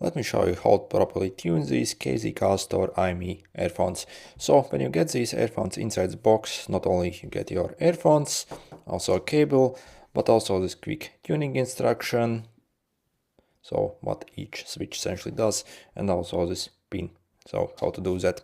Let me show you how to properly tune these Castor IEM earphones. So when you get these earphones inside the box, not only you get your earphones, also a cable, but also this quick tuning instruction. So what each switch essentially does, and also this pin. So how to do that.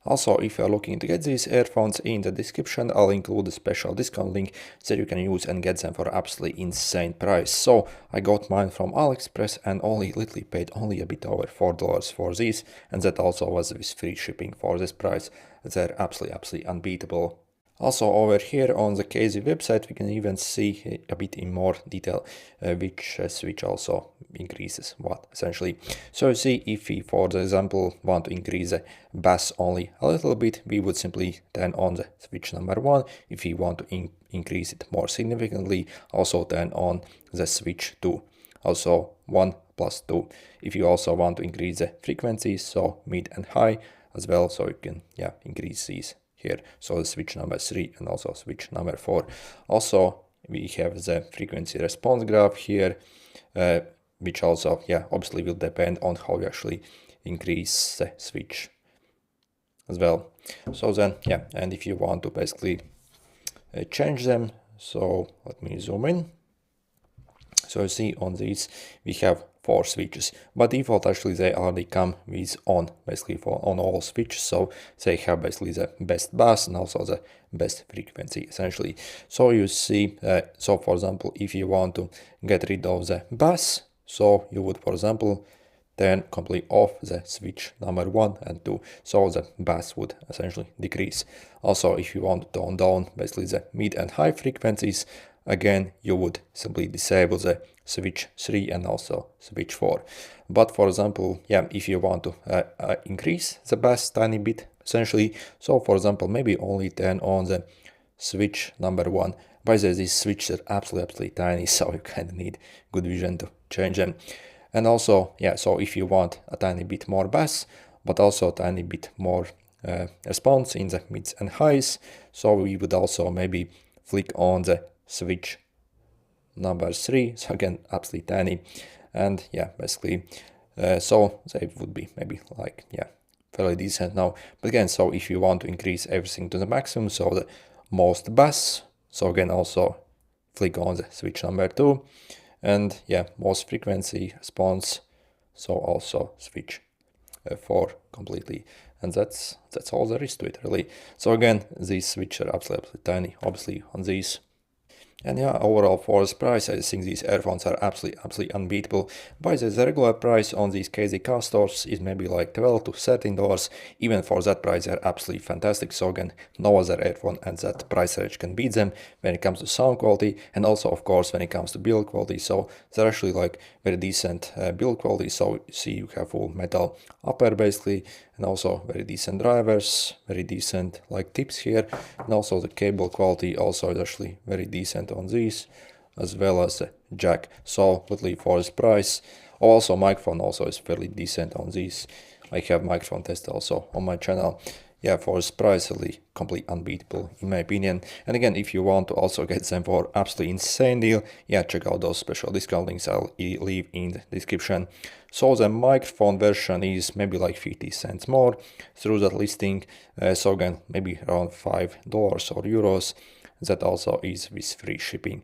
Also, if you are looking to get these earphones, in the description I'll include a special discount link that you can use and get them for absolutely insane price. So I got mine from AliExpress and only literally paid only a bit over $4 for these, and that also was with free shipping for this price. They're absolutely unbeatable. Also over here on the KZ website we can even see a bit in more detail which switch also increases what essentially. So you see, if we for example want to increase the bass only a little bit, we would simply turn on the switch number 1. If we want to increase it more significantly, also turn on the switch 2. Also 1 plus 2. If you also want to increase the frequencies, so mid and high as well, so you can increase these here. So the switch number 3 and also switch number 4. Also we have the frequency response graph here, which also obviously will depend on how you actually increase the switch as well. So then and if you want to basically change them, so let me zoom in. So you see on these we have 4 switches, but default actually they already come with on, basically for on all switches, so they have basically the best bass and also the best frequency essentially. So you see, so for example, if you want to get rid of the bass, so you would for example turn completely off the switch number 1 and 2, so the bass would essentially decrease. Also, if you want to tone down basically the mid and high frequencies, again you would simply disable the switch 3 and also switch 4. But for example, if you want to increase the bass tiny bit essentially, so for example maybe only turn on the switch number 1. By the way, these switches are absolutely tiny, so you kind of need good vision to change them. And also so if you want a tiny bit more bass but also a tiny bit more response in the mids and highs, so we would also maybe flick on the switch number 3, so again absolutely tiny, and basically so they would be maybe like fairly decent now. But again, so if you want to increase everything to the maximum, so the most bass, so again also flick on the switch number 2, and most frequency response, so also switch 4 completely. And that's all there is to it really. So again, these switches are absolutely tiny obviously on these. And overall for this price, I think these earphones are absolutely unbeatable. By the regular price on these Castors is maybe like $12 to $13. Even for that price, they're absolutely fantastic. So again, no other earphone at that price range can beat them when it comes to sound quality, and also of course when it comes to build quality. So they're actually like very decent build quality. So you see, you have full metal upper basically, and also very decent drivers, very decent like tips here, and also the cable quality also is actually very decent on these, as well as the jack. So literally for this price, also microphone also is fairly decent on these. I have microphone test also on my channel. For this price, really completely unbeatable in my opinion. And again, if you want to also get them for absolutely insane deal, check out those special discount links I'll leave in the description. So the microphone version is maybe like 50 cents more through that listing, so again maybe around $5 or euros. That also is with free shipping.